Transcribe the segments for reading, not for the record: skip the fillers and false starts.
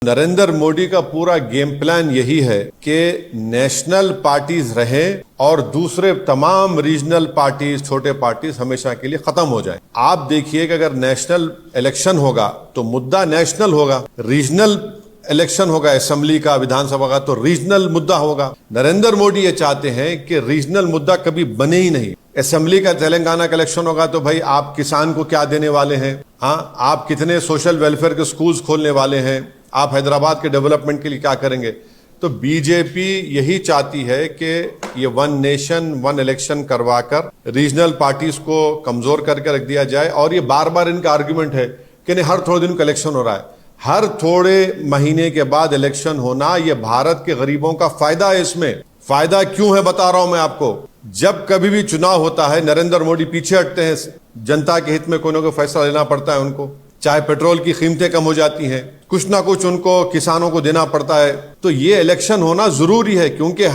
नरेंद्र मोदी का पूरा game plan यही है कि नेशनल पार्टीज रहें और दूसरे तमाम रीजनल पार्टीज, छोटे पार्टीज हमेशा के लिए खत्म हो जाएं। आप देखिए कि अगर नेशनल इलेक्शन होगा तो मुद्दा नेशनल होगा, रीजनल इलेक्शन होगा असेंबली का, विधानसभा का, तो रीजनल मुद्दा होगा। नरेंद्र मोदी ये चाहते हैं कि रीजनल मुद्दा कभी बने ही नहीं। असेंबली का तेलंगाना का इलेक्शन होगा तो भाई आप किसान को क्या देने वाले हैं, हाँ, आप कितने सोशल वेलफेयर के स्कूल्स खोलने वाले हैं, आप हैदराबाद के डेवलपमेंट के लिए क्या करेंगे। तो बीजेपी यही चाहती है कि ये वन नेशन वन इलेक्शन करवाकर रीजनल पार्टीज को कमजोर करके रख दिया जाए। और ये बार बार इनका आर्ग्यूमेंट है कि नहीं, हर थोड़े दिन का इलेक्शन हो रहा है, हर थोड़े महीने के बाद इलेक्शन होना, ये भारत के गरीबों का फायदा है। इसमें फायदा क्यों है बता रहा हूं मैं आपको। जब कभी भी चुनाव होता है नरेंद्र मोदी पीछे हटते हैं, जनता के हित में कोई ना कोई फैसला लेना पड़ता है उनको, चाहे पेट्रोल की कीमतें कम हो जाती हैं, कुछ ना कुछ उनको किसानों को देना पड़ता है। तो ये इलेक्शन होना जरूरी है, क्योंकि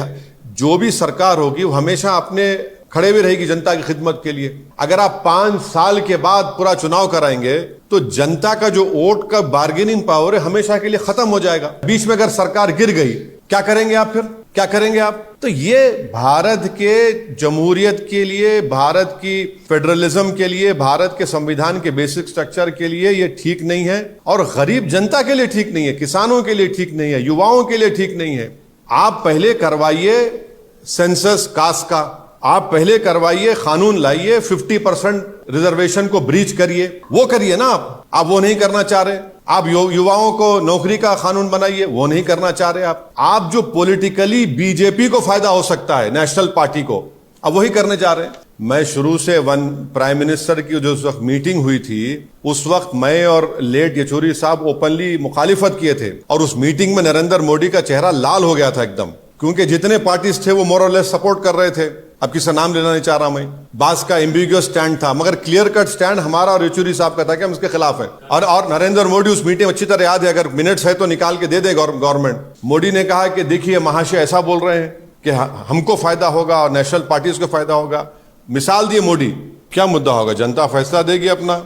जो भी सरकार होगी वो हमेशा अपने खड़े भी रहेगी जनता की खिदमत के लिए। अगर आप 5 साल के बाद पूरा चुनाव कराएंगे तो जनता का जो वोट का बार्गेनिंग पावर है हमेशा के लिए खत्म हो जाएगा। बीच में अगर सरकार गिर गई, क्या करेंगे आप फिर, क्या करेंगे आप। तो ये भारत के जमहूरियत के लिए, भारत की फेडरलिज्म के लिए, भारत के संविधान के बेसिक स्ट्रक्चर के लिए ये ठीक नहीं है, और गरीब जनता के लिए ठीक नहीं है, किसानों के लिए ठीक नहीं है, युवाओं के लिए ठीक नहीं है। आप पहले करवाइए सेंसस कास्ट का, आप पहले करवाइए, कानून लाइए, 50% रिजर्वेशन को ब्रीच करिए, वो करिए ना आप वो नहीं करना चाह रहे। आप युवाओं को नौकरी का कानून बनाइए, वो नहीं करना चाह रहे आप जो पॉलिटिकली बीजेपी को फायदा हो सकता है, नेशनल पार्टी को, अब वही करने जा रहे हैं। मैं शुरू से प्राइम मिनिस्टर की जो उस वक्त मीटिंग हुई थी, उस वक्त मैं और लेट येचुरी साहब ओपनली मुखालिफत किए थे, और उस मीटिंग में नरेंद्र मोदी का चेहरा लाल हो गया था एकदम, क्योंकि जितने पार्टीज थे वो मोर और लेस सपोर्ट कर रहे थे। अब किसी नाम लेना नहीं चाह रहा मैं, बास का एम्बिगुअस स्टैंड था, मगर क्लियर कट स्टैंड हमारा और येचुरी साहब का था कि हम इसके खिलाफ हैं। और नरेंद्र मोदी उस मीटिंग अच्छी तरह याद है, अगर मिनट्स है तो निकाल के दे दे गवर्नमेंट। मोदी ने कहा कि देखिए महाशय ऐसा बोल रहे हैं कि हमको फायदा होगा और नेशनल पार्टीज को फायदा होगा। मिसाल दिए मोदी, क्या मुद्दा होगा, जनता फैसला देगी अपना।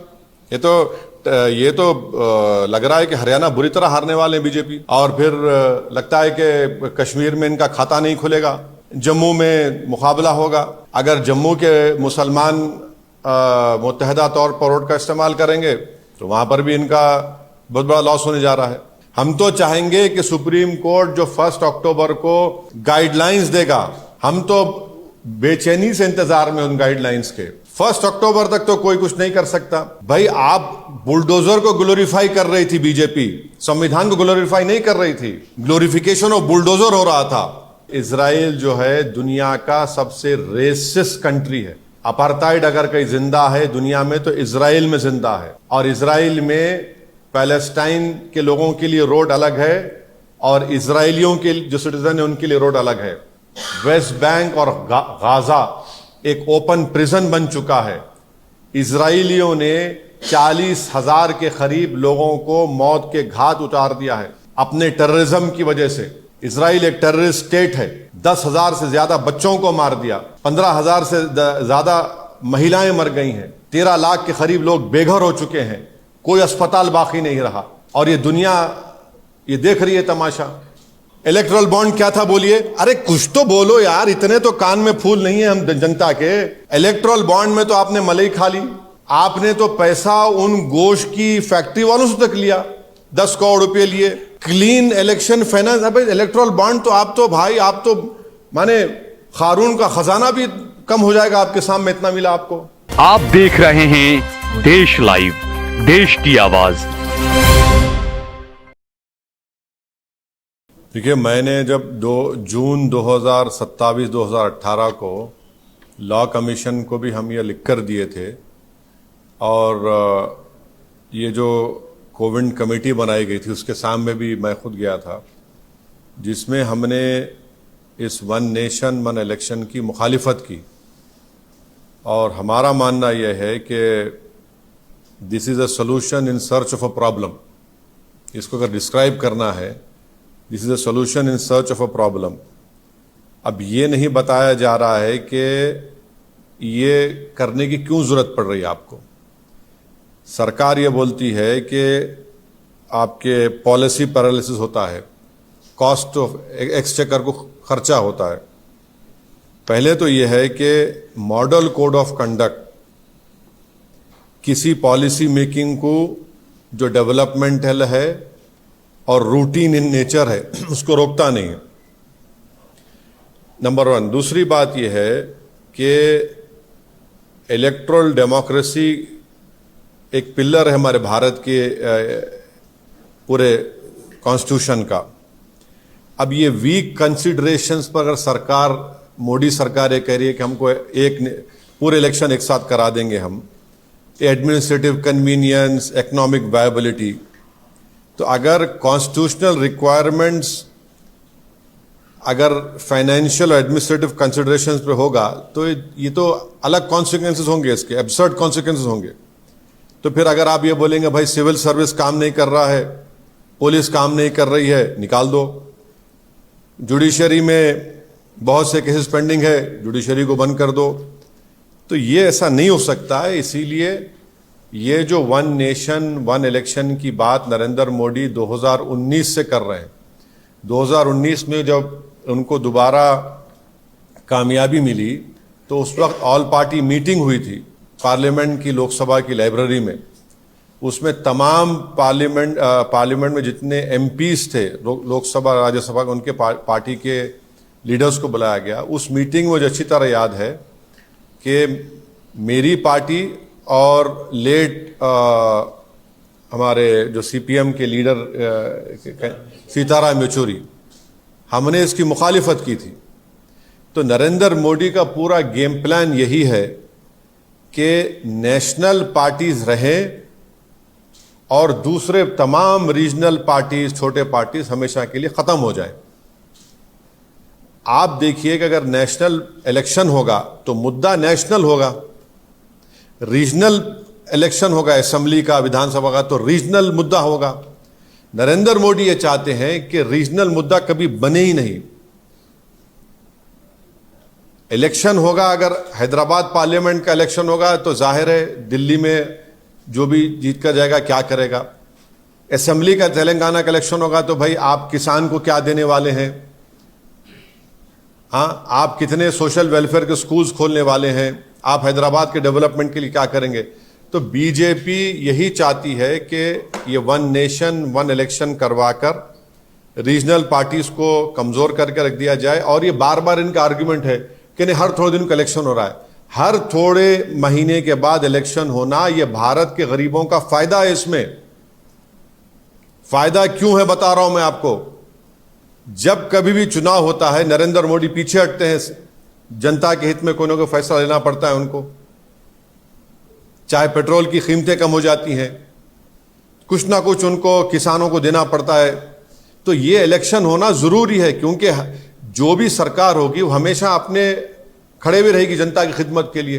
ये तो लग रहा है कि हरियाणा बुरी तरह हारने वाले हैं बीजेपी, और फिर लगता है कि कश्मीर में इनका खाता नहीं खुलेगा, जम्मू में मुकाबला होगा। अगर जम्मू के मुसलमान मुत्तहदा तौर पर वोट का इस्तेमाल करेंगे तो वहां पर भी इनका बहुत बड़ा लॉस होने जा रहा है। हम तो चाहेंगे कि सुप्रीम कोर्ट जो 1 अक्टूबर को गाइडलाइंस देगा, हम तो बेचैनी से इंतजार में उन गाइडलाइंस के। 1 अक्टूबर तक तो कोई कुछ नहीं कर सकता। भाई आप बुलडोजर को ग्लोरीफाई कर रही थी बीजेपी, संविधान को ग्लोरीफाई नहीं कर रही थी, ग्लोरिफिकेशन ऑफ बुलडोजर हो रहा था। इजराइल जो है दुनिया का सबसे रेसिस्ट कंट्री है। अपार्थाइड अगर कहीं जिंदा है दुनिया में तो इजराइल में जिंदा है, और इजराइल में पैलेस्टाइन के लोगों के लिए रोड अलग है और इजरायलियों के जो सिटीजन है उनके लिए रोड अलग है। वेस्ट बैंक और गाजा एक ओपन प्रिजन बन चुका है। इजरायलियों ने 40,000 के करीब लोगों को मौत के घाट उतार दिया है अपने टेररिज्म की वजह से। इजराइल एक टेररिस्ट स्टेट है। 10,000 से ज्यादा बच्चों को मार दिया, 15,000 से ज्यादा महिलाएं मर गई हैं, 13 लाख के करीब लोग बेघर हो चुके हैं, कोई अस्पताल बाकी नहीं रहा, और ये दुनिया ये देख रही है तमाशा। इलेक्ट्रल बॉन्ड क्या था बोलिए, अरे कुछ तो बोलो यार, इतने तो कान में फूल नहीं है हम जनता के। इलेक्ट्रल बॉन्ड में तो आपने मलाई खा ली, आपने तो पैसा उन गोश्त की फैक्ट्री वालों से तक लिया, 10 करोड़ रुपए लिए। क्लीन इलेक्शन फाइनेंस, अब इलेक्ट्रल बॉन्ड तो आप तो माने कारून का खजाना भी कम हो जाएगा आपके सामने, इतना मिला आपको। आप देख रहे हैं देश लाइव, देश की आवाज। देखिए, मैंने जब 2 जून 2018 को लॉ कमीशन को भी हम ये लिख कर दिए थे, और ये जो कोविड कमेटी बनाई गई थी उसके सामने भी मैं खुद गया था, जिसमें हमने इस वन नेशन वन इलेक्शन की मुखालिफत की। और हमारा मानना यह है कि this is a solution in search of a problem. इसको अगर डिस्क्राइब करना है, this is a solution in search of a problem. अब ये नहीं बताया जा रहा है कि ये करने की क्यों ज़रूरत पड़ रही है आपको। सरकार ये बोलती है कि आपके पॉलिसी पैरालिसिस होता है, कॉस्ट ऑफ एक्सचेकर को खर्चा होता है। पहले तो यह है कि मॉडल कोड ऑफ कंडक्ट किसी पॉलिसी मेकिंग को जो डेवलपमेंटल है और रूटीन इन नेचर है उसको रोकता नहीं है, नंबर 1। दूसरी बात यह है कि इलेक्टोरल डेमोक्रेसी एक पिलर है हमारे भारत के पूरे कॉन्स्टिट्यूशन का। अब ये वीक कंसिडरेशंस पर अगर सरकार, मोदी सरकार ये कह रही है कि हमको पूरे इलेक्शन एक साथ करा देंगे हम, एडमिनिस्ट्रेटिव कन्वीनियंस, इकोनॉमिक वायबिलिटी, तो अगर कॉन्स्टिट्यूशनल रिक्वायरमेंट्स अगर फाइनेंशियल और एडमिनिस्ट्रेटिव कंसिडरेशंस पे होगा तो ये तो अलग कॉन्सिक्वेंसेस होंगे, इसके एब्सर्ड कॉन्सिक्वेंसेस होंगे। तो फिर अगर आप ये बोलेंगे भाई सिविल सर्विस काम नहीं कर रहा है, पुलिस काम नहीं कर रही है, निकाल दो। जुडिशरी में बहुत से केसेस पेंडिंग है, जुडिशरी को बंद कर दो। तो ये ऐसा नहीं हो सकता है। इसीलिए ये जो वन नेशन वन इलेक्शन की बात नरेंद्र मोदी 2019 से कर रहे हैं, 2019 में जब उनको दोबारा कामयाबी मिली तो उस वक्त ऑल पार्टी मीटिंग हुई थी पार्लियामेंट की, लोकसभा की लाइब्रेरी में। उसमें तमाम पार्लियामेंट में जितने एमपीज थे, लोकसभा राज्यसभा, उनके पार्टी के लीडर्स को बुलाया गया। उस मीटिंग में मुझे अच्छी तरह याद है कि मेरी पार्टी और लेट हमारे जो सीपीएम के लीडर सीताराम येचुरी, हमने इसकी मुखालिफत की थी। तो नरेंद्र मोदी का पूरा गेम प्लान यही है कि नेशनल पार्टीज रहें और दूसरे तमाम रीजनल पार्टीज, छोटे पार्टीज हमेशा के लिए खत्म हो जाएं। आप देखिए कि अगर नेशनल इलेक्शन होगा तो मुद्दा नेशनल होगा, रीजनल इलेक्शन होगा असेंबली का, विधानसभा का, तो रीजनल मुद्दा होगा। नरेंद्र मोदी ये चाहते हैं कि रीजनल मुद्दा कभी बने ही नहीं। इलेक्शन होगा, अगर हैदराबाद पार्लियामेंट का इलेक्शन होगा तो जाहिर है दिल्ली में जो भी जीत कर जाएगा क्या करेगा। असेंबली का तेलंगाना का इलेक्शन होगा तो भाई आप किसान को क्या देने वाले हैं, हाँ, आप कितने सोशल वेलफेयर के स्कूल्स खोलने वाले हैं, आप हैदराबाद के डेवलपमेंट के लिए क्या करेंगे। तो बीजेपी यही चाहती है कि ये वन नेशन वन इलेक्शन करवाकर रीजनल पार्टीज को कमजोर करके रख दिया जाए। और ये बार बार इनका आर्गुमेंट है कि नहीं, हर थोड़े दिन का इलेक्शन हो रहा है, हर थोड़े महीने के बाद इलेक्शन होना, ये भारत के गरीबों का फायदा है। इसमें फायदा क्यों है बता रहा हूं मैं आपको। जब कभी भी चुनाव होता है नरेंद्र मोदी पीछे हटते हैं, जनता के हित में कोई ना कोई फैसला लेना पड़ता है उनको, चाहे पेट्रोल की कीमतें कम हो जाती हैं, कुछ ना कुछ उनको किसानों को देना पड़ता है। तो ये इलेक्शन होना जरूरी है, क्योंकि जो भी सरकार होगी वो हमेशा अपने खड़े भी रहेगी जनता की खिदमत के लिए।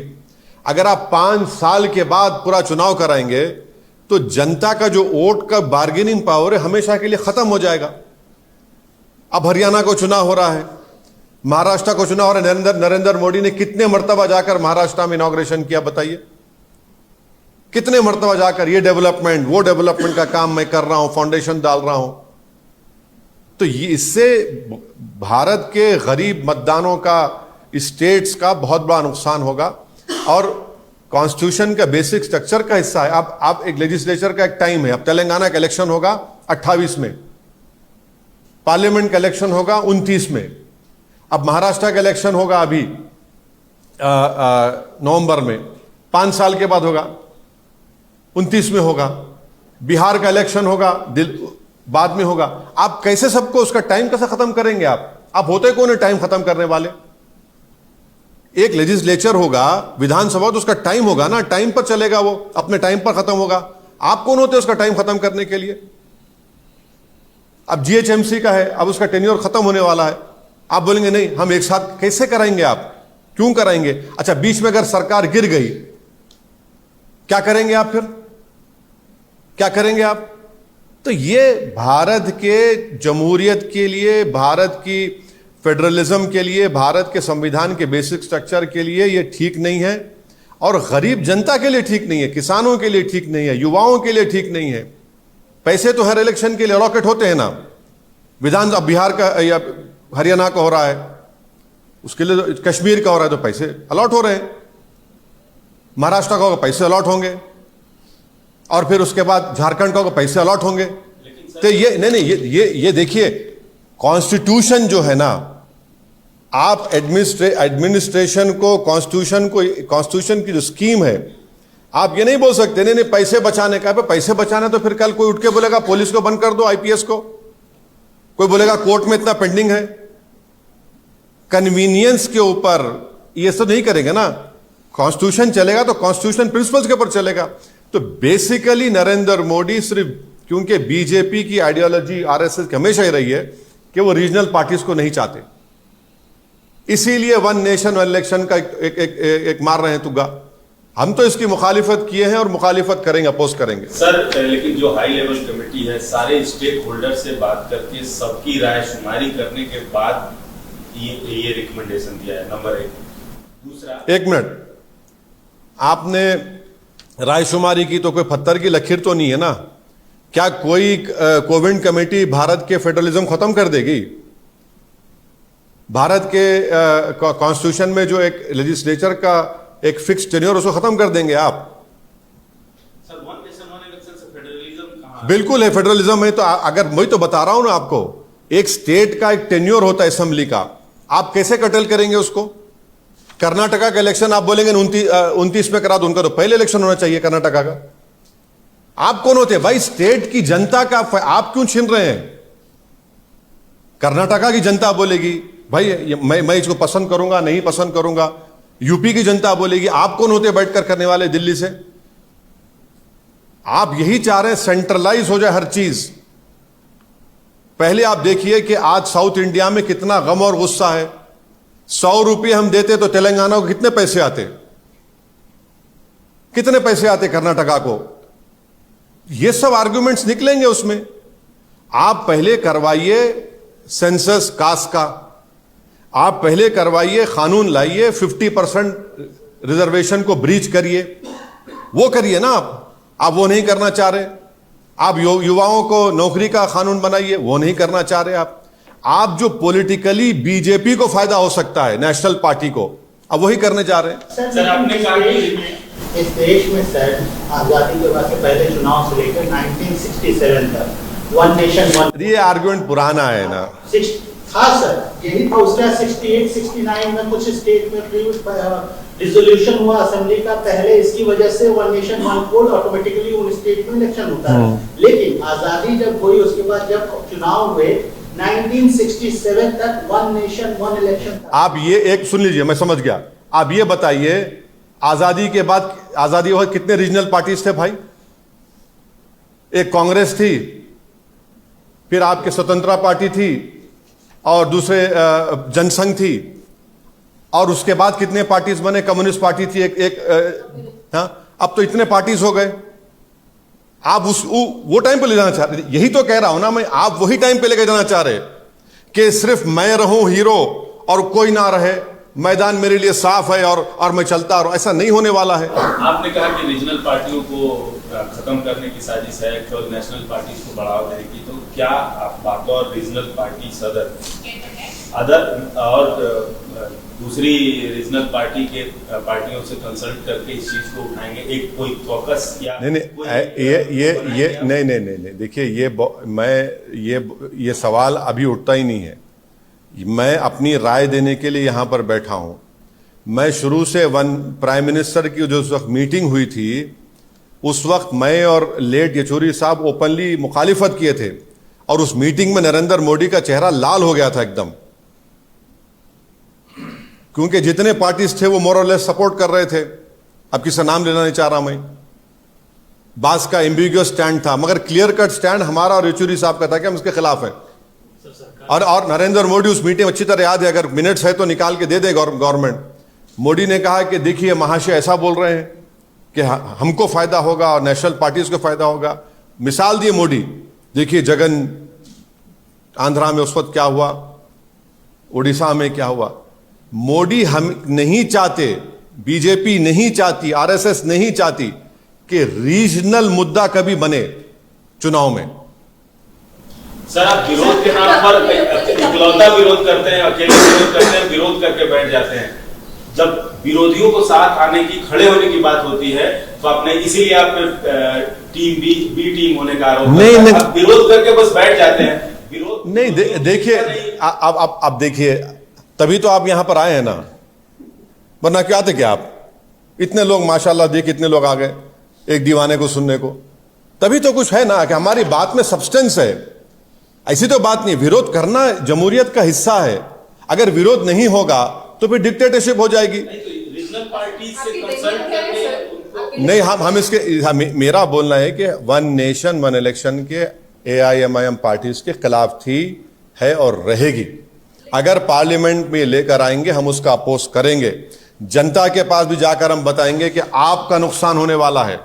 अगर आप 5 साल के बाद पूरा चुनाव कराएंगे तो जनता का जो वोट का बार्गेनिंग पावर है हमेशा के लिए खत्म हो जाएगा। अब हरियाणा को चुनाव हो रहा है, महाराष्ट्र को चुनाव हो रहा है। नरेंद्र मोदी ने कितने मर्तबा जाकर महाराष्ट्र में इनॉग्रेशन किया बताइए, कितने मर्तबा जाकर ये डेवलपमेंट वो डेवलपमेंट का काम मैं कर रहा हूं, फाउंडेशन डाल रहा हूं। तो ये इससे भारत के गरीब मतदानों का, स्टेट्स का बहुत बड़ा नुकसान होगा। और कॉन्स्टिट्यूशन का बेसिक स्ट्रक्चर का हिस्सा है। आप एक लेजिस्लेचर का एक टाइम है। अब तेलंगाना का इलेक्शन होगा 28 में, पार्लियामेंट का इलेक्शन होगा 29 में, अब महाराष्ट्र का इलेक्शन होगा अभी नवंबर में, 5 साल के बाद होगा, 29 में होगा। बिहार का इलेक्शन होगा बाद में होगा। आप कैसे सबको उसका टाइम कैसे खत्म करेंगे। आप होते कौन है टाइम खत्म करने वाले। एक लेजिस्लेचर होगा, विधानसभा, तो उसका टाइम होगा ना, टाइम पर चलेगा, वो अपने टाइम पर खत्म होगा। आप कौन होते उसका टाइम खत्म करने के लिए। अब जीएचएमसी का है, अब उसका टेन्योर खत्म होने वाला है। आप बोलेंगे नहीं हम एक साथ कैसे कराएंगे, आप क्यों कराएंगे। अच्छा, बीच में अगर सरकार गिर गई क्या करेंगे आप, फिर क्या करेंगे आप। तो ये भारत के जमहूरियत के लिए, भारत की फेडरलिज्म के लिए, भारत के संविधान के बेसिक स्ट्रक्चर के लिए ये ठीक नहीं है, और गरीब जनता के लिए ठीक नहीं है, किसानों के लिए ठीक नहीं है, युवाओं के लिए ठीक नहीं है। पैसे तो हर इलेक्शन के लिए अलॉकेट होते हैं ना। विधान अब बिहार का या हरियाणा का हो रहा है, उसके लिए कश्मीर का हो रहा है तो पैसे अलॉट हो रहे हैं, महाराष्ट्र का होगा पैसे अलॉट होंगे, और फिर उसके बाद झारखंड का होगा पैसे अलॉट होंगे। तो ये नहीं ये देखिए, कॉन्स्टिट्यूशन जो है ना, आप एडमिनिस्ट्रेशन को कॉन्स्टिट्यूशन की जो स्कीम है, आप ये नहीं बोल सकते नहीं पैसे बचाने का। पैसे बचाना तो फिर कल कोई उठ के बोलेगा पुलिस को बंद कर दो, आईपीएस को, कोई बोलेगा कोर्ट में इतना पेंडिंग है। कन्वीनियंस के ऊपर ये सब नहीं करेंगे ना। कॉन्स्टिट्यूशन चलेगा तो कॉन्स्टिट्यूशन प्रिंसिपल्स के ऊपर चलेगा। तो बेसिकली नरेंद्र मोदी सिर्फ, क्योंकि बीजेपी की आइडियोलॉजी आरएसएस की हमेशा ही रही है कि वो रीजनल पार्टीज को नहीं चाहते, इसीलिए वन नेशन वन इलेक्शन का एक मार रहे हैं तुग्गा। हम तो इसकी मुखालिफत किए हैं और मुखालिफत करेंगे, अपोज करेंगे। सर लेकिन जो हाई लेवल कमेटी है, सारे स्टेक होल्डर से बात करके सबकी राय शुमारी करने के बाद ये रिकमेंडेशन दिया है, नंबर 1। दूसरा, 1 मिनट, आपने रायशुमारी की तो कोई पत्थर की लकीर तो नहीं है ना। क्या कोई कोविड कमेटी भारत के फेडरलिज्म खत्म कर देगी? भारत के कॉन्स्टिट्यूशन में जो एक लेजिस्लेचर का एक फिक्स टेन्योर, उसको खत्म कर देंगे आप? Sir one nation one election से फेडरलिज्म कहां? बिल्कुल है, फेडरलिज्म है। तो अगर मैं तो बता रहा हूं ना आपको, एक स्टेट का एक टेन्योर होता है असेंबली का, आप कैसे कटल करेंगे उसको? कर्नाटका का इलेक्शन आप बोलेंगे 29 में करा दो, उनका तो पहले इलेक्शन होना चाहिए कर्नाटका का। आप कौन होते हैं भाई? स्टेट की जनता का आप क्यों छीन रहे हैं? कर्नाटका की जनता बोलेगी भाई मैं इसको पसंद करूंगा, नहीं पसंद करूंगा। यूपी की जनता बोलेगी। आप कौन होते बैठकर करने वाले दिल्ली से? आप यही चाह रहे हैं सेंट्रलाइज हो जाए हर चीज। पहले आप देखिए कि आज साउथ इंडिया में कितना गम और गुस्सा है। 100 रुपये हम देते तो तेलंगाना को कितने पैसे आते? कितने पैसे आते कर्नाटका को? ये सब आर्गुमेंट्स निकलेंगे उसमें। आप पहले करवाइए सेंसस कास्ट का, आप पहले करवाइए, कानून लाइए, 50% रिजर्वेशन को ब्रीच करिए, वो करिए ना आप वो नहीं करना चाह रहे। आप युवाओं को नौकरी का कानून बनाइए, वो नहीं करना चाह रहे आप जो पॉलिटिकली बीजेपी को फायदा हो सकता है, नेशनल पार्टी को, अब वही करने जा रहे हैं। सर आपने कहा कि इस देश में सर आजादी के बाद से पहले चुनाव से लेकर 1967 तक वन नेशन वन, ये आर्गुमेंट पुराना है ना। हाँ सर, यही था उसका 68-69 में कुछ स्टेट में रिजोल्यूशन हुआ असेंबली का, पहले इसकी वजह से one nation one code automatically उन स्टेट में इलेक्शन होता है। लेकिन आजादी जब हुई उसके बाद जब चुनाव हुए 1967 तक वन नेशन वन इलेक्शन था। आप ये एक सुन लीजिए, मैं समझ गया। आप ये बताइए आजादी के बाद कितने रीजनल पार्टीज थे भाई? एक कांग्रेस थी, फिर आपके स्वतंत्रता पार्टी थी, और दूसरे जनसंघ थी, और उसके बाद कितने पार्टीज बने? कम्युनिस्ट पार्टी थी हाँ, अब तो इतने पार्टीज हो गए। आप वो टाइम पे ले जाना चाह रहे, यही तो कह रहा हूं ना मैं। आप वही टाइम पे लेके जाना चाह रहे कि सिर्फ मैं रहूं हीरो और कोई ना रहे, मैदान मेरे लिए साफ है और मैं चलता रहूं। ऐसा नहीं होने वाला है। आपने कहा कि रीजनल पार्टियों को खत्म करने की साजिश है, केवल नेशनल पार्टीज को बढ़ावा देने की। तो क्या आप बतौर रीजनल पार्टी सदर और दूसरी रीजनल पार्टी के पार्टियों से कंसल्ट करके इस चीज को उठाएंगे? एक कोई कॉकस या नहीं देखिए, ये सवाल अभी उठता ही नहीं है। मैं अपनी राय देने के लिए यहां पर बैठा हूं। मैं शुरू से प्राइम मिनिस्टर की जो उस वक्त मीटिंग हुई थी, उस वक्त मैं और लेट येचुरी साहब ओपनली मुखालिफत किए थे, और उस मीटिंग में नरेंद्र मोदी का चेहरा लाल हो गया था एकदम, क्योंकि जितने पार्टीज थे वो मोर और लेस सपोर्ट कर रहे थे। अब किसी नाम लेना नहीं चाह रहा मैं। बास का एम्बिग्यूअस स्टैंड था, मगर क्लियर कट स्टैंड हमारा और येचुरी साहब का था कि हम इसके खिलाफ हैं। और नरेंद्र मोदी उस मीटिंग अच्छी तरह याद है, अगर मिनट्स है तो निकाल के दे दे गवर्नमेंट। मोदी ने कहा कि देखिए महाशय ऐसा बोल रहे हैं कि हमको फायदा होगा और नेशनल पार्टीज को फायदा होगा। मिसाल दिए मोदी, देखिए जगन आंध्रा में उस वक्त क्या हुआ, उड़ीसा में क्या हुआ। मोदी हम नहीं चाहते, बीजेपी नहीं चाहती, आरएसएस नहीं चाहती कि रीजनल मुद्दा कभी बने चुनाव में। सर आप विरोध के नाम पर इकलौता विरोध करते हैं, अकेले विरोध करते हैं, विरोध करके बैठ जाते हैं। जब विरोधियों को साथ आने की, खड़े होने की बात होती है तो आपने, इसीलिए आप टीम बी टीम होने का आरोप नहीं, आप विरोध करके बस बैठ जाते हैं। विरोध नहीं, देखिए अब देखिए, तभी तो आप यहां पर आए हैं ना, वरना क्या थे क्या आप? इतने लोग माशाल्लाह, देखिए इतने लोग आ गए एक दीवाने को सुनने को, तभी तो कुछ है ना कि हमारी बात में सब्सटेंस है। ऐसी तो बात नहीं, विरोध करना जमहूरियत का हिस्सा है। अगर विरोध नहीं होगा तो फिर डिक्टेटरशिप हो जाएगी। रीजनल पार्टी से कंसल्ट करके नहीं, हम इसके मेरा बोलना है कि वन नेशन वन इलेक्शन के AIMIM पार्टीज के खिलाफ थी, है और रहेगी। अगर पार्लियामेंट में लेकर आएंगे हम उसका अपोज करेंगे। जनता के पास भी जाकर हम बताएंगे कि आपका नुकसान होने वाला है।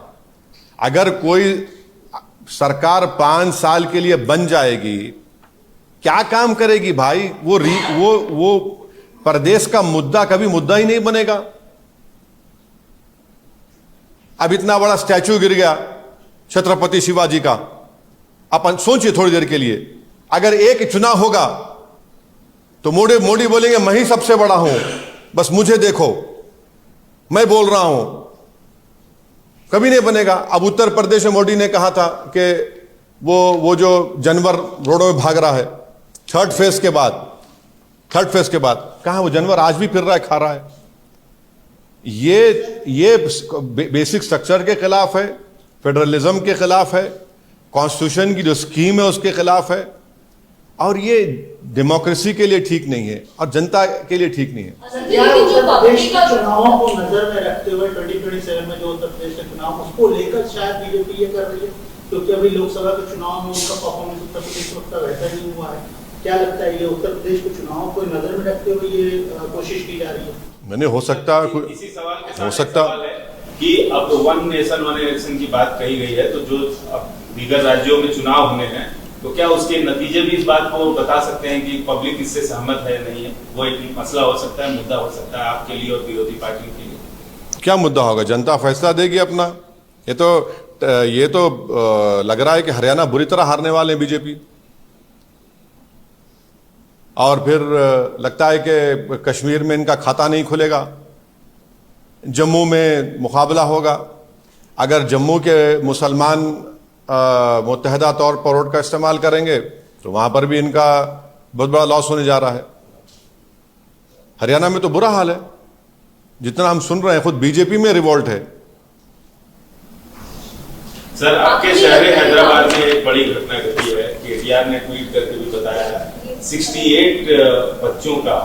अगर कोई सरकार 5 साल के लिए बन जाएगी, क्या काम करेगी भाई? वो प्रदेश का मुद्दा कभी मुद्दा ही नहीं बनेगा। अब इतना बड़ा स्टैचू गिर गया छत्रपति शिवाजी का, अपन सोचिए थोड़ी देर के लिए, अगर एक चुनाव होगा तो मोदी बोलेंगे मैं ही सबसे बड़ा हूं, बस मुझे देखो, मैं बोल रहा हूं। कभी नहीं बनेगा। अब उत्तर प्रदेश में मोदी ने कहा था कि वो जो जानवर रोडों में भाग रहा है, थर्ड फेज के बाद कहां वो जानवर आज भी फिर रहा है, खा रहा है। ये बेसिक स्ट्रक्चर के खिलाफ है, फेडरलिज्म के खिलाफ है, कॉन्स्टिट्यूशन की जो स्कीम है उसके खिलाफ है, और ये डेमोक्रेसी के लिए ठीक नहीं है और जनता के लिए ठीक नहीं है। उत्तर प्रदेश के चुनावों को नजर में रखते हुए 2027 में जो उत्तर प्रदेश के चुनाव, उसको लेकर शायद बीजेपी ये कर रही है, क्योंकि अभी लोकसभा के चुनाव में उनका परफॉर्मेंस उत्तर प्रदेश में उतना बेहतर नहीं हुआ है। क्या लगता है, ये उत्तर प्रदेश के चुनाव को नजर में रखते हुए ये कोशिश की जा रही है? मैंने हो सकता इसी सवाल के साथ हो सकता सवाल है कि अब वन नेशन वन इलेक्शन की बात कही गई है, तो जो अब दीगर राज्यों में चुनाव होने हैं, तो क्या उसके नतीजे भी इस बात को बता सकते हैं कि पब्लिक इससे सहमत है नहीं है? वो एक मसला हो सकता है, मुद्दा हो सकता है आपके लिए और विरोधी पार्टियों के लिए। क्या मुद्दा होगा? जनता फैसला देगी अपना। ये तो लग रहा है कि हरियाणा बुरी तरह हारने वाले हैं बीजेपी, और फिर लगता है कि कश्मीर में इनका खाता नहीं खुलेगा, जम्मू में मुकाबला होगा। अगर जम्मू के मुसलमान मुत्तहदा तौर पर वोट का इस्तेमाल करेंगे तो वहां पर भी इनका बहुत बड़ा लॉस होने जा रहा है। हरियाणा में तो बुरा हाल है, जितना हम सुन रहे हैं, खुद बीजेपी में रिवोल्ट है। सर आपके शहर हैदराबाद में एक बड़ी घटना घटी है, KTR ने ट्वीट करके भी बताया है, 68 बच्चों का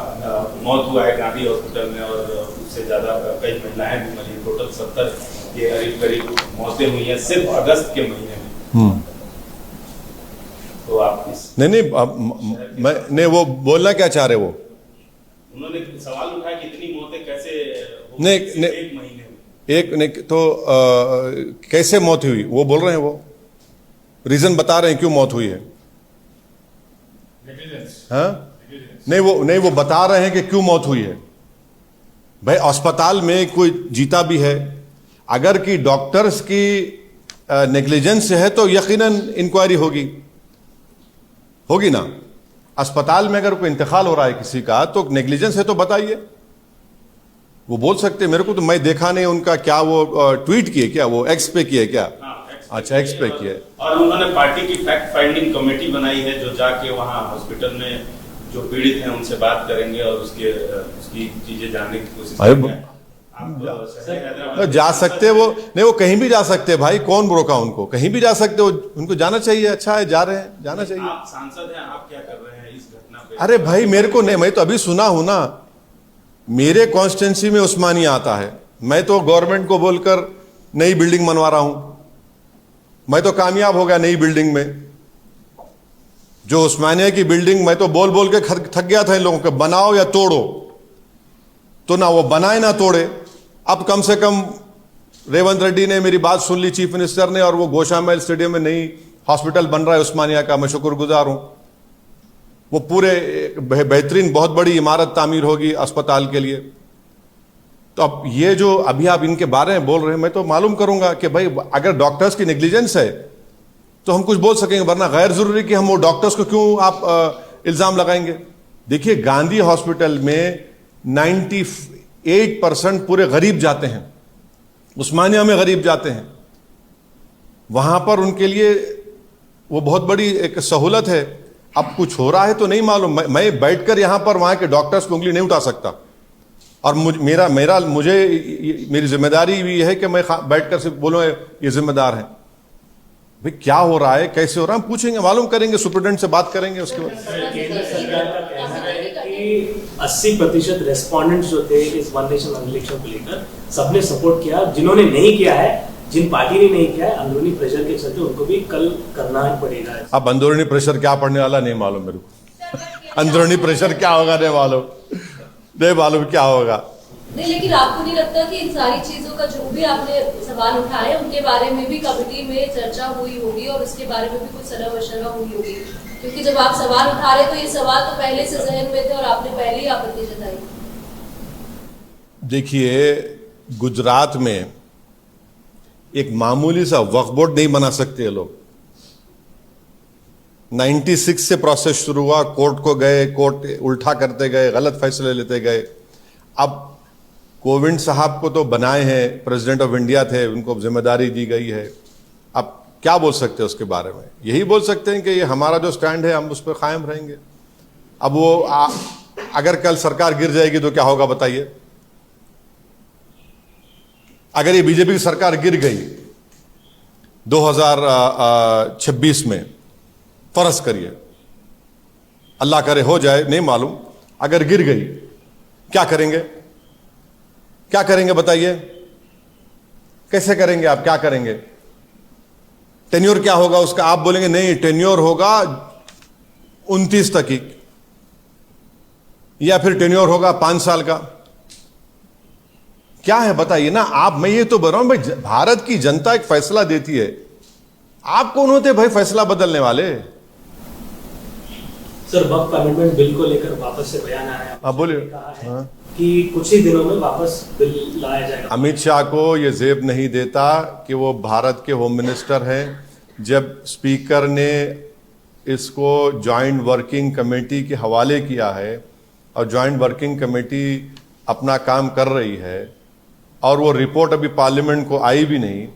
मौत हुआ है गांधी हॉस्पिटल में, और उससे ज्यादा कई महिलाएं भी मरी। टोटल 70 के करीब मौतें हुई हैं सिर्फ अगस्त के महीने में। तो आप इस नहीं, वो बोलना क्या चाह रहे? वो उन्होंने सवाल उठाया कि इतनी मौतें कैसे हो नहीं, एक महीने में? एक नहीं तो कैसे मौत हुई वो बोल रहे हैं, वो रीजन बता रहे हैं क्यों मौत हुई है। हाँ, नहीं वो बता रहे हैं कि क्यों मौत हुई है। भाई अस्पताल में कोई जीता भी है, अगर कि डॉक्टर्स की नेग्लिजेंस है तो यकीनन इंक्वायरी होगी ना। अस्पताल में अगर कोई इंतकाल हो रहा है किसी का तो नेग्लिजेंस है तो बताइए, वो बोल सकते हैं। मेरे को तो, मैं देखा नहीं उनका, क्या वो ट्वीट किए, क्या वो एक्स पे किए क्या? अच्छा, एक्स पे किए। और उन्होंने पार्टी की फैक्ट फाइंडिंग कमेटी बनाई है जो जाके वहां हॉस्पिटल में जो पीड़ित हैं उनसे बात करेंगे और उसकी चीजें जानने की कोशिश करेंगे। आप जा सकते वो नहीं, वो कहीं भी जा सकते भाई, कौन रोका उनको? कहीं भी जा सकते हो, उनको जाना चाहिए। अच्छा है, जा रहे हैं, जाना चाहिए। आप सांसद हैं, आप क्या कर रहे हैं इस घटना पे? अरे भाई मेरे को नहीं, मैं तो अभी सुना हूं ना, मेरे कॉन्स्टिट्यूंसी में उस्मानिया आता है, मैं तो गवर्नमेंट को बोलकर नई बिल्डिंग बनवा रहा हूं। मैं तो कामयाब हो गया नई बिल्डिंग में। जो उस्मानिया की बिल्डिंग मैं तो बोल बोल के थक गया था इन लोगों को, बनाओ या तोड़ो, तो ना वो बनाए ना तोड़े। अब कम से कम रेवंत रेड्डी ने मेरी बात सुन ली, चीफ मिनिस्टर ने, और वो गोशामहल स्टेडियम में नई हॉस्पिटल बन रहा है उस्मानिया का, मैं शुक्रगुजार हूं। वो पूरे बेहतरीन बहुत बड़ी इमारत तामीर होगी अस्पताल के लिए। तो अब ये जो अभी आप इनके बारे में बोल रहे हैं, मैं तो मालूम करूंगा कि भाई अगर डॉक्टर्स की नेग्लिजेंस है तो हम कुछ बोल सकेंगे, वरना गैर जरूरी कि हम वो डॉक्टर्स को क्यों आप इल्जाम लगाएंगे। देखिए गांधी हॉस्पिटल में 98% पूरे गरीब जाते हैं, उस्मानिया में गरीब जाते हैं, वहां पर उनके लिए वो बहुत बड़ी एक सहूलत है। अब कुछ हो रहा है तो नहीं मालूम, मैं बैठकर यहां पर वहां के डॉक्टर्स को उंगली नहीं उठा सकता, और मेरी जिम्मेदारी भी है कि मैं बैठकर सिर्फ बोलूं ये जिम्मेदार है। भाई क्या हो रहा है, कैसे हो रहा है, हम पूछेंगे, मालूम करेंगे, सुप्रिटेंडेंट से बात करेंगे उसके बाद। केंद्र सरकार का कहना है कि 80% रेस्पोंडेंट्स जो थे इस वन नेशन वन इलेक्शन को लेकर सबने सपोर्ट किया। जिन्होंने नहीं किया है, जिन पार्टी ने नहीं किया है, अंदरूनी प्रेशर के चलते उनको भी कल करना ही पड़ेगा। अब अंदरूनी प्रेशर क्या पड़ने वाला नहीं मालूम मेरे को, अंदरूनी प्रेशर क्या होगा नहीं मालूम क्या होगा। नहीं, लेकिन आपको नहीं लगता कि इन सारी चीजों का जो भी आपने सवाल उठाए उनके बारे में भी कमेटी में चर्चा हुई होगी और उसके बारे में भी कुछ सलाह मशवरा हुई होगी? क्योंकि जब आप सवाल उठा रहे तो ये सवाल तो पहले से जहन में थे और आपने पहले ही आपत्ति जताई। देखिए गुजरात में एक मामूली सा वक्फ बोर्ड नहीं बना सकते लोग। 96 से प्रोसेस शुरू हुआ, कोर्ट को गए, कोर्ट उल्टा करते गए, गलत फैसले लेते गए। अब कोविंद साहब को तो बनाए हैं, प्रेसिडेंट ऑफ इंडिया थे, उनको जिम्मेदारी दी गई है। अब क्या बोल सकते हैं उसके बारे में? यही बोल सकते हैं कि ये हमारा जो स्टैंड है हम उस पर कायम रहेंगे। अब वो अगर कल सरकार गिर जाएगी तो क्या होगा बताइए? अगर ये बीजेपी की सरकार गिर गई 2026 में, फर्ज करिए, अल्लाह करे हो जाए, नहीं मालूम, अगर गिर गई क्या करेंगे? क्या करेंगे बताइए? कैसे करेंगे आप? क्या करेंगे? टेन्योर क्या होगा उसका? आप बोलेंगे नहीं टेन्योर होगा 29 तक ही, या फिर टेन्योर होगा 5 साल का। क्या है बताइए ना आप। मैं ये तो बोल रहा हूं भाई, भारत की जनता एक फैसला देती है, आप कौन होते भाई फैसला बदलने वाले? सर वक्फ अमेंडमेंट बिल को लेकर वापस से बयान आया, आप बोलिए। कहा है कि कुछ ही दिनों में वापस बिल लाया जाएगा। अमित शाह को यह जेब नहीं देता कि वो भारत के होम मिनिस्टर हैं। जब स्पीकर ने इसको जॉइंट वर्किंग कमेटी के हवाले किया है और जॉइंट वर्किंग कमेटी अपना काम कर रही है और वो रिपोर्ट अभी पार्लियामेंट को आई भी नहीं,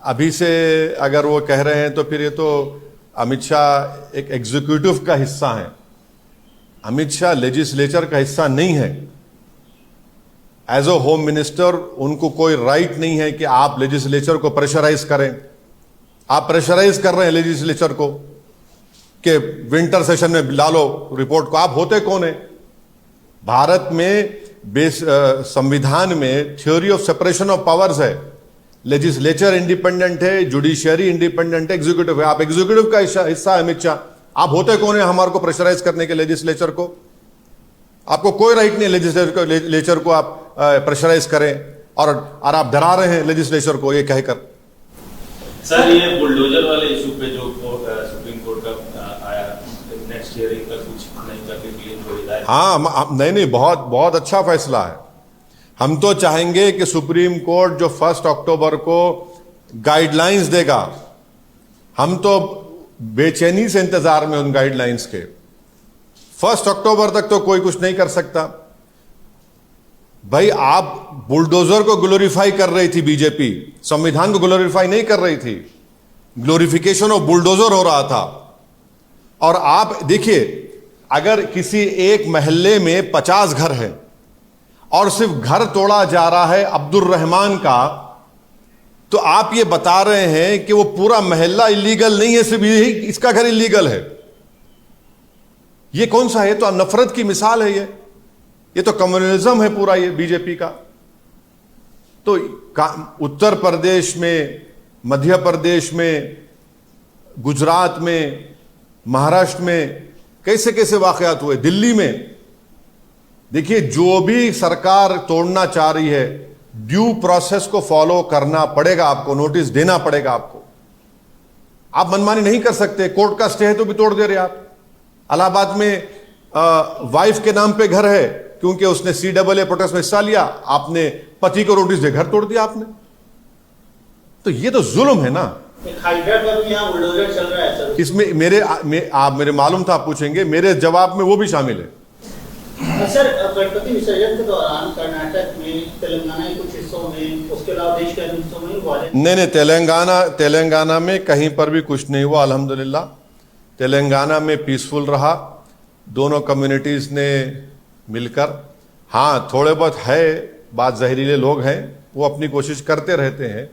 अभी से अगर वो कह रहे हैं तो फिर ये तो अमित शाह एक एग्जीक्यूटिव का हिस्सा है, अमित शाह लेजिस्लेचर का हिस्सा नहीं है। एज अ होम मिनिस्टर उनको कोई राइट नहीं है कि आप लेजिस्लेचर को प्रेशराइज करें। आप प्रेशराइज कर रहे हैं लेजिस्लेचर को कि विंटर सेशन में ला लो रिपोर्ट को। आप होते कौन है? भारत में संविधान में theory of separation of powers है, लेजिस्लेचर इंडिपेंडेंट है, जुडिशियरी इंडिपेंडेंट है, एग्जीक्यूटिव है। आप एग्जीक्यूटिव का हिस्सा है अमित शाह, आप होते कौन है हमारे को प्रेशराइज करने के लेजिस्लेचर को? आपको कोई राइट नहीं है लेजिस्लेचर को आप प्रेशराइज करें, और आप डरा रहे हैं लेजिस्लेचर को ये कहकर। सर ये बुलडोजर वाले इशू पे जो सुप्रीम कोर्ट का आया, नेक्स्ट हियरिंग का कुछ नहीं करने के लिए जो हिदायत। हाँ नहीं बहुत अच्छा फैसला है। हम तो चाहेंगे कि सुप्रीम कोर्ट जो 1 अक्टूबर को गाइडलाइंस देगा, हम तो बेचैनी से इंतजार में उन गाइडलाइंस के। 1 अक्टूबर तक तो कोई कुछ नहीं कर सकता। भाई आप बुलडोजर को ग्लोरीफाई कर रही थी बीजेपी, संविधान को ग्लोरीफाई नहीं कर रही थी। ग्लोरिफिकेशन ऑफ बुलडोजर हो रहा था। और आप देखिए, अगर किसी एक मोहल्ले में 50 घर हैं और सिर्फ घर तोड़ा जा रहा है अब्दुल रहमान का, तो आप ये बता रहे हैं कि वो पूरा मोहल्ला इलीगल नहीं है, सिर्फ यही इसका घर इलीगल है। ये कौन सा है? तो नफरत की मिसाल है ये तो कम्युनलिज्म है पूरा ये बीजेपी का। तो उत्तर प्रदेश में, मध्य प्रदेश में, गुजरात में, महाराष्ट्र में कैसे कैसे वाकयात हुए, दिल्ली में। देखिए जो भी सरकार तोड़ना चाह रही है, ड्यू प्रोसेस को फॉलो करना पड़ेगा, आपको नोटिस देना पड़ेगा आपको। आप मनमानी नहीं कर सकते। कोर्ट का स्टे है तो भी तोड़ दे रहे आप। इलाहाबाद में वाइफ के नाम पे घर है क्योंकि उसने CAA प्रोटेस्ट में हिस्सा लिया, आपने पति को नोटिस दे घर तोड़ दिया आपने। तो ये तो जुल्म है ना। हैदराबाद में यहाँ बुलडोजर चल रहा है सर। इसमें आप मेरे मालूम था आप पूछेंगे, मेरे जवाब में वो भी शामिल है। सर गणपति विसर्जन के दौरान कर्नाटक में, तेलंगाना के कुछ हिस्सों में, उसके अलावा देश के अन्य हिस्सों में नहीं, तेलंगाना में कहीं पर भी कुछ नहीं हुआ अल्हम्दुलिल्लाह। तेलंगाना में पीसफुल रहा, दोनों कम्युनिटीज़ ने मिलकर। हाँ, थोड़े बहुत है बात, जहरीले लोग हैं, वो अपनी कोशिश करते रहते हैं,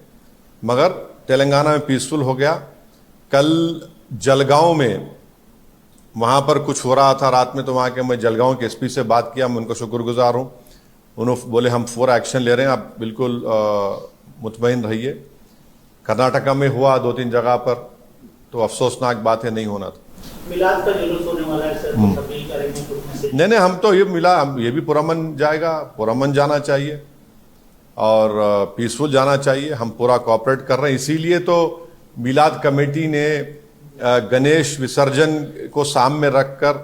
मगर तेलंगाना में पीसफुल हो गया। कल जलगांव में वहाँ पर कुछ हो रहा था रात में, तो वहाँ के मैं जलगांव के एसपी से बात किया, मैं उनको शुक्रगुजार हूँ। उन्होंने बोले हम पूरा एक्शन ले रहे हैं, आप बिल्कुल मुतमईन रहिए। कर्नाटका में हुआ 2-3 जगह पर, तो अफसोसनाक बात है, नहीं होना था। मिलाद का जुलूस होने वाला है सर, तो सभी करेंगे कुछ मैसेज? नहीं, हम तो ये भी पुरअमन जाएगा, पुरअमन जाना चाहिए और पीसफुल जाना चाहिए। हम पूरा कोऑपरेट कर रहे हैं, इसीलिए तो मिलाद कमेटी ने गणेश विसर्जन को सामने रखकर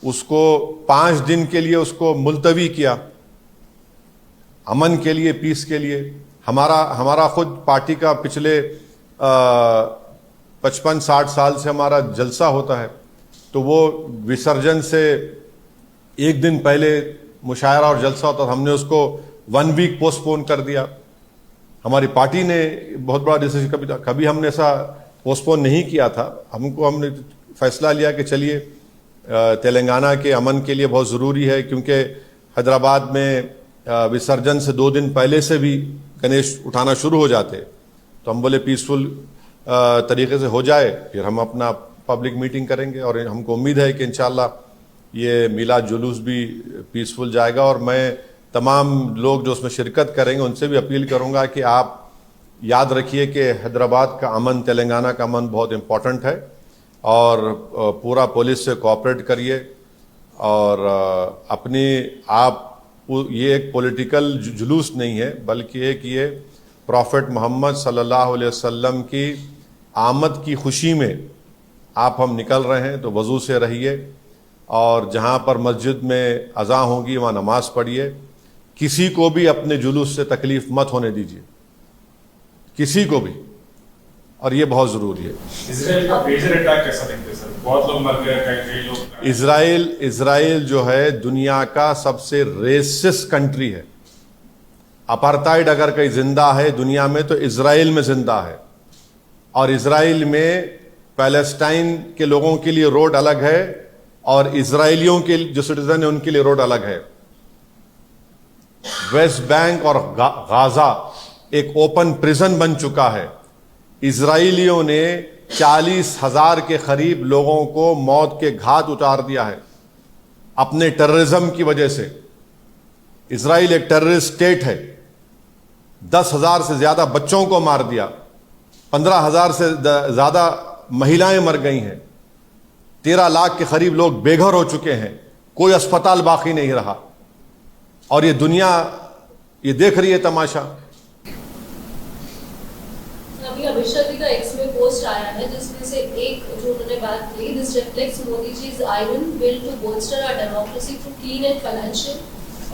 उसको 5 दिन के लिए उसको मुलतवी किया, अमन के लिए, पीस के लिए। हमारा खुद पार्टी का पिछले 55-60 साल से हमारा जलसा होता है, तो वो विसर्जन से 1 दिन पहले मुशायरा और जलसा होता था, हमने उसको 1 वीक पोस्टपोन कर दिया। हमारी पार्टी ने बहुत बड़ा डिसीजन, कभी हमने ऐसा पोस्टपोन नहीं किया था। हमने फैसला लिया कि चलिए तेलंगाना के अमन के लिए बहुत ज़रूरी है, क्योंकि हैदराबाद में विसर्जन से 2 दिन पहले से भी गणेश उठाना शुरू हो जाते, तो हम बोले पीसफुल तरीके से हो जाए, फिर हम अपना पब्लिक मीटिंग करेंगे। और हमको उम्मीद है कि इंशाल्लाह ये मिलाद जुलूस भी पीसफुल जाएगा। और मैं तमाम लोग जो उसमें शिरकत करेंगे उनसे भी अपील करूंगा कि आप याद रखिए कि हैदराबाद का अमन, तेलंगाना का अमन बहुत इम्पोर्टेंट है, और पूरा पुलिस से कोऑपरेट करिए। और अपनी आप ये एक पॉलिटिकल जुलूस नहीं है, बल्कि एक ये प्रॉफिट मोहम्मद सल्लल्लाहु अलैहि वसल्लम की आमद की खुशी में आप हम निकल रहे हैं, तो वज़ू से रहिए और जहाँ पर मस्जिद में अज़ा होगी वहाँ नमाज पढ़िए। किसी को भी अपने जुलूस से तकलीफ मत होने दीजिए, किसी को भी, और ये बहुत ज़रूरी है। इजराइल का मेजर अटैक कैसा देखते हैं सर? बहुत लोग मर गए, कई लोग। इजराइल जो है दुनिया का सबसे रेसिस्ट कंट्री है। अपार्थाइड अगर कहीं जिंदा है दुनिया में तो इजराइल में जिंदा है। और इजराइल में पैलेस्टाइन के लोगों के लिए रोड अलग है और इजराइलियों के जो सिटीजन है उनके लिए रोड अलग है। वेस्ट बैंक और गाजा एक ओपन प्रिजन बन चुका है। इजराइलियों ने 40,000 के करीब लोगों को मौत के घाट उतार दिया है अपने टेररिज्म की वजह से। इजराइल एक टेररिस्ट स्टेट है। 10,000 से ज्यादा बच्चों को मार दिया, 15,000 से ज्यादा महिलाएं मर गई हैं, 13 लाख के करीब लोग बेघर हो चुके हैं, कोई अस्पताल बाकी नहीं रहा। और ये दुनिया ये देख रही है तमाशा। अभी अभिषेक जी का एक्स में पोस्ट आया है जिसमें से एक जो उन्होंने बात की, this reflects Modi ji's iron will to bolster our democracy through clean and financial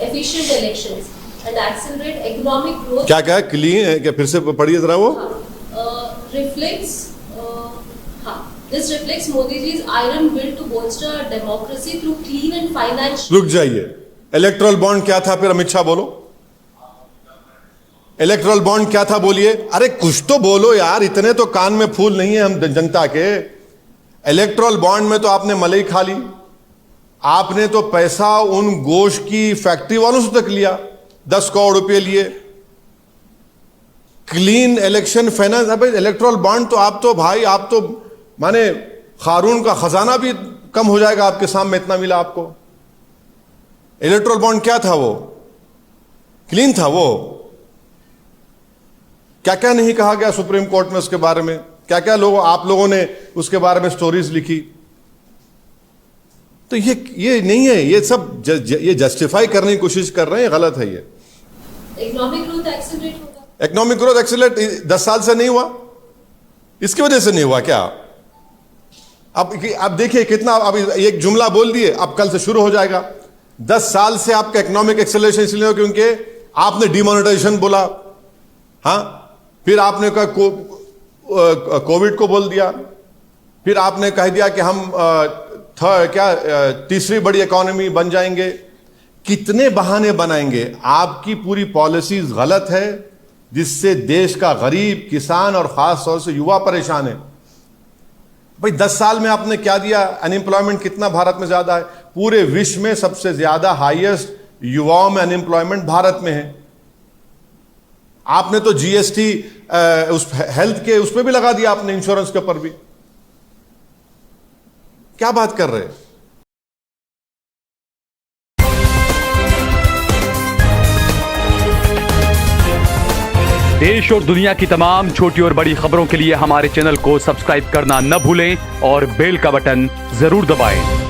efficient elections and accelerate economic growth। क्या क्या क्लीन है क्या? फिर से पढ़िए जरा वो। Reflects this reflects Modi ji's iron will to bolster our democracy through clean and financial। रुक जाइए, इलेक्ट्रल बॉन्ड क्या था? फिर अमित शाह बोलो, इलेक्ट्रल बॉन्ड क्या था बोलिए। अरे कुछ तो बोलो यार, इतने तो कान में फूल नहीं है हम जनता के। इलेक्ट्रल बॉन्ड में तो आपने मलाई खा ली, आपने तो पैसा उन गोश्त की फैक्ट्री वालों से तक लिया, 10 करोड़ रुपए लिए। क्लीन इलेक्शन फाइनेंस, अब इलेक्ट्रल बॉन्ड तो आप तो भाई, आप तो माने खारून का खजाना भी कम हो जाएगा आपके सामने, इतना मिला आपको। इलेक्ट्रल बॉन्ड क्या था? वो क्लीन था। वो क्या क्या नहीं कहा गया सुप्रीम कोर्ट में उसके बारे में, क्या क्या आप लोगों ने उसके बारे में स्टोरीज लिखी। तो ये नहीं है, ये सब ये जस्टिफाई करने की कोशिश कर रहे हैं, गलत है ये। इकोनॉमिक ग्रोथ एक्सेलरेट होगा। इकोनॉमिक ग्रोथ एक्सेलरेट 10 साल से नहीं हुआ, इसकी वजह से नहीं हुआ क्या? अब देखिए कितना, अब एक जुमला बोल दिए, अब कल से शुरू हो जाएगा। 10 साल से आपका इकोनॉमिक एक्सेलरेशन इसलिए हो क्योंकि आपने डिमोनेटाइजेशन बोला, हाँ, फिर आपने कहा कोविड को बोल दिया, फिर आपने कह दिया कि हम तीसरी बड़ी इकोनॉमी बन जाएंगे। कितने बहाने बनाएंगे? आपकी पूरी पॉलिसीज गलत है, जिससे देश का गरीब, किसान और खास तौर से युवा परेशान है। भाई 10 साल में आपने क्या दिया? अनएम्प्लॉयमेंट कितना भारत में ज्यादा है? पूरे विश्व में सबसे ज्यादा हाईएस्ट युवाओं में अनएम्प्लॉयमेंट भारत में है। आपने तो जीएसटी उस हेल्थ के उस पर भी लगा दिया, आपने इंश्योरेंस के ऊपर भी। क्या बात कर रहे हैं? देश और दुनिया की तमाम छोटी और बड़ी खबरों के लिए हमारे चैनल को सब्सक्राइब करना न भूलें और बेल का बटन जरूर दबाएं।